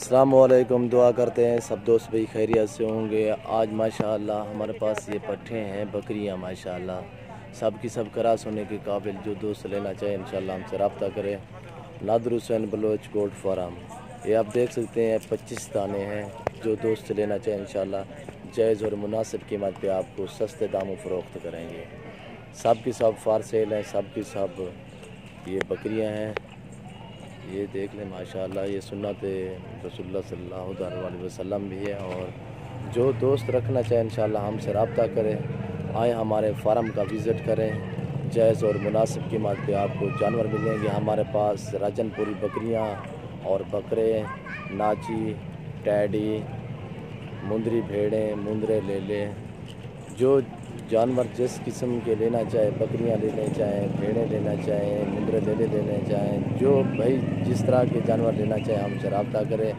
अस्सलाम वालेकुम। दुआ करते हैं सब दोस्त भाई खैरियत से होंगे। आज माशाअल्लाह हमारे पास ये पट्ठे हैं, बकरियां माशाअल्लाह सब की सब क्रास होने के काबिल। जो दोस्त लेना चाहे इंशाल्लाह हमसे रब्ता करें। नादर हुसैन बलोच गोल्ड फार्म, ये आप देख सकते हैं 25 दाने हैं। जो दोस्त लेना चाहे इंशाल्लाह जायज़ और मुनासिब कीमत पे आपको सस्ते दामों फ़रोख्त करेंगे। सब की सब फार सेल हैं, सब की सब ये बकरियां हैं। ये देख लें माशाअल्लाह, ये सुन्नत रसूलुल्लाह सल्लल्लाहु अलैहि वसल्लम भी है। और जो दोस्त रखना चाहे इंशाअल्लाह हमसे रब्ता करें, आए हमारे फार्म का विज़िट करें। जायज़ और मुनासिब कीमत पे आपको जानवर मिलेंगे। हमारे पास राजनपुरी बकरियां और बकरे, नाची, टैडी, मुंदरी भेड़ें, मुंदरे ले लें। जो जानवर जिस किस्म के लेना चाहे, बकरियां लेना चाहें, भेड़ें लेना चाहें, मुंदरे लेना चाहें, जो भाई जिस तरह के जानवर लेना चाहे हमसे रब्ता करें।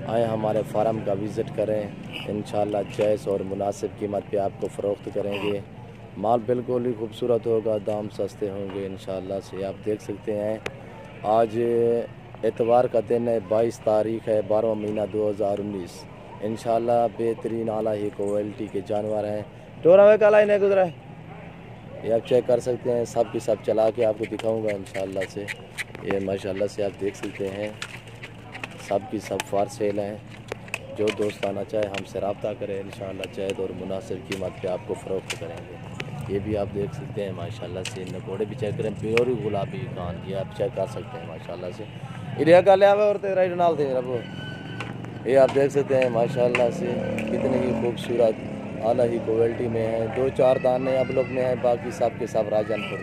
आए हमारे फार्म का विज़िट करें। इंशाअल्लाह जायज़ और मुनासिब कीमत पे आपको फ़रोख्त करेंगे। माल बिल्कुल ही खूबसूरत होगा, दाम सस्ते होंगे इंशाअल्लाह से। आप देख सकते हैं आज एतवार का दिन है, 22 तारीख़ है, 12वां महीना 2019। इंशाअल्लाह बेहतरीन आला ही क्वालिटी के जानवर हैं। टोरा में काला ही नहीं गुजरा है, ये आप चेक कर सकते हैं। सब की सब चला के आपको दिखाऊंगा इंशाअल्लाह से। ये माशाअल्लाह से आप देख सकते हैं सब की सब फार सेल हैं। जो दोस्त आना चाहे हमसे रब्ता करें, इंशाअल्लाह जायज़ और मुनासिब कीमत पे आपको फ़रोख्त करेंगे। ये भी आप देख सकते हैं माशाअल्लाह से। नकोड़े भी चेक करें, प्योर गुलाबी कान, ये आप चेक कर सकते हैं माशाअल्लाह से। इधर का ले आवे और तेरा राइट नाल थे रब, ये आप देख सकते हैं माशाअल्लाह से कितनी ही खूबसूरत आला ही क्वालिटी में है। 2-4 दाने अब लोग में है, बाकी सब के सब राजनपुर।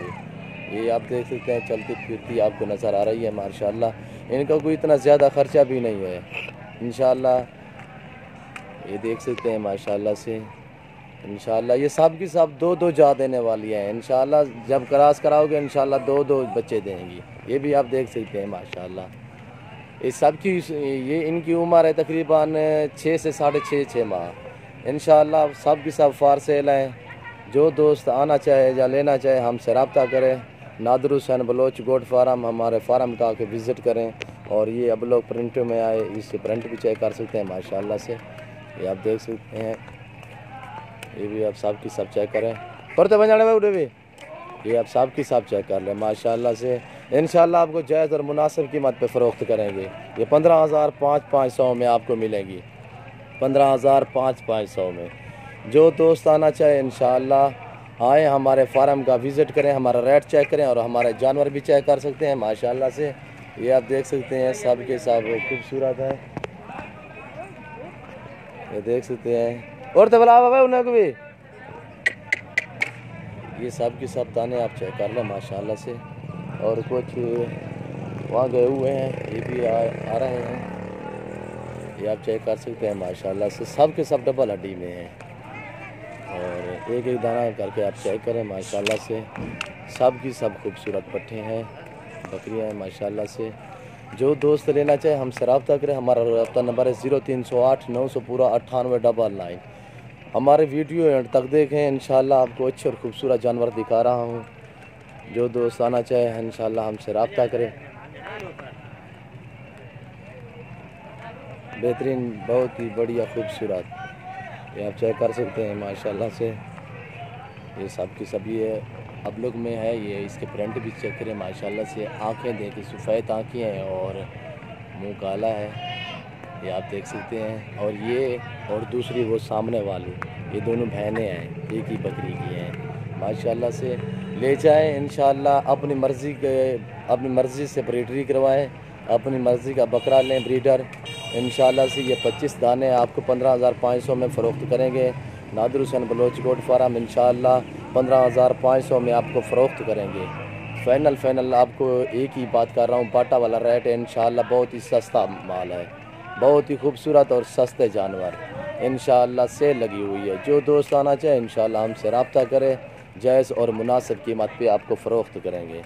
ये आप देख सकते हैं चलती फिरती आपको नज़र आ रही है माशाअल्लाह। इनका कोई इतना ज़्यादा ख़र्चा भी नहीं है इंशाअल्लाह। ये देख सकते हैं माशाअल्लाह से। इंशाअल्लाह ये सब की सब 2-2 जा देने वाली है इंशाअल्लाह। जब क्रॉस कराओगे इंशाअल्लाह 2-2 बच्चे देंगी। ये भी आप देख सकते हैं माशाअल्लाह। ये सब की ये इनकी उम्र है तकरीबन 6 से 6.5 माह। इंशाअल्लाह सब की सब फार सेल हैं। जो दोस्त आना चाहे या लेना चाहे हमसे रब्ता करें। नादर हुसैन बलोच गोट फार्म, हमारे फार्म का आके विज़िट करें। और ये अब लोग प्रिंट में आए, इसके प्रिंट भी चेक कर सकते हैं माशाअल्लाह से। ये आप देख सकते हैं, ये भी आप सब की सब चेक करें। पढ़ते बजाने में उठे भी ये आप सब की सब चेक कर लें माशाअल्लाह से। इंशाअल्लाह आपको जायज़ और मुनासिब कीमत पे फ़रोख्त करेंगे। ये 15,500 में आपको मिलेंगी, 15,500 में। जो दोस्त आना चाहे इंशाअल्लाह आए हमारे फार्म का विज़िट करें, हमारा रेट चेक करें और हमारे जानवर भी चेक कर सकते हैं माशाअल्लाह से। ये आप देख सकते हैं सब के सब खूबसूरत है, ये देख सकते हैं। और तो बुला बाबा उन्हें को भी, ये सब की सब दाने आप चेक कर लें माशाअल्लाह से। और कुछ वहाँ गए हुए हैं, ये भी आ रहे हैं, ये आप चेक कर सकते हैं माशाअल्लाह से। सब के सब डबल हड्डी में हैं और एक एक दाना करके आप चेक करें माशाअल्लाह से। सब की सब खूबसूरत पट्ठे हैं, बकरियां हैं माशाअल्लाह से। जो दोस्त लेना चाहे हमसे रब्ता करें। हमारा रब्ता नंबर है 0308 900 पूरा 9899। हमारे वीडियो एंड तक देखें, इंशाअल्लाह आपको अच्छे और खूबसूरत जानवर दिखा रहा हूँ। जो दोस्त आना चाहे इंशाअल्लाह हमसे रब्ता करें। बेहतरीन, बहुत ही बढ़िया खूबसूरत, ये आप चेक कर सकते हैं माशाअल्लाह से। ये सब की सब ये अब लोग में है, ये इसके प्रिंट भी चेक करें माशाअल्लाह से। आँखें देखिए, सफ़ेद आँखें हैं और मुंह काला है, ये आप देख सकते हैं। और ये और दूसरी वो सामने वाली, ये दोनों बहनें हैं, एक ही बकरी की हैं माशाअल्लाह से। ले जाएं इंशाअल्लाह, अपनी मर्ज़ी से ब्रीडरी करवाएं, अपनी मर्ज़ी का बकरा लें ब्रीडर। इंशाअल्लाह से ये 25 दाने आपको 15,500 में फ़रोख्त करेंगे। नादर हुसैन बलोच गोट फार्म इंशाअल्लाह 15,500 में आपको फ़रोख्त करेंगे। फ़ाइनल आपको एक ही बात कर रहा हूँ, बाटा वाला रेट है इंशाअल्लाह। बहुत ही सस्ता माल है, बहुत ही खूबसूरत और सस्ते जानवर इंशाअल्लाह सेल लगी हुई है। जो दोस्त आना चाहे इंशाअल्लाह हमसे रब्ता करें, जायज़ और मुनासिब कीमत पे आपको फ़रोख्त करेंगे।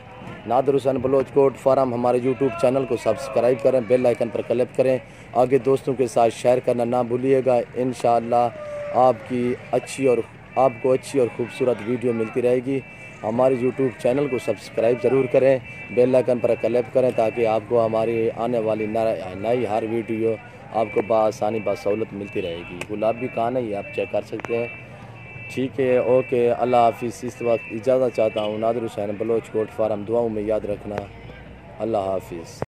नादर हुसैन बलोच गोट फार्म, हमारे यूट्यूब चैनल को सब्सक्राइब करें, बेल आइकन पर क्लिक करें, आगे दोस्तों के साथ शेयर करना ना भूलिएगा। इंशाअल्लाह आपको अच्छी और ख़ूबसूरत वीडियो मिलती रहेगी। हमारे यूट्यूब चैनल को सब्सक्राइब ज़रूर करें। बेल आइकन पर क्लिक करें ताकि आपको हमारी आने वाली नई हर वीडियो आपको बआसानी बसहूलत मिलती रहेगी। गुलाबी कान है, ये आप चेक कर सकते हैं। ठीक है, ओके, अल्लाह हाफिज़। इस वक्त इजाज़त चाहता हूँ। Nadir Hussain, Baloch goat farm. दुआओं में याद रखना। अल्लाह हाफिज़।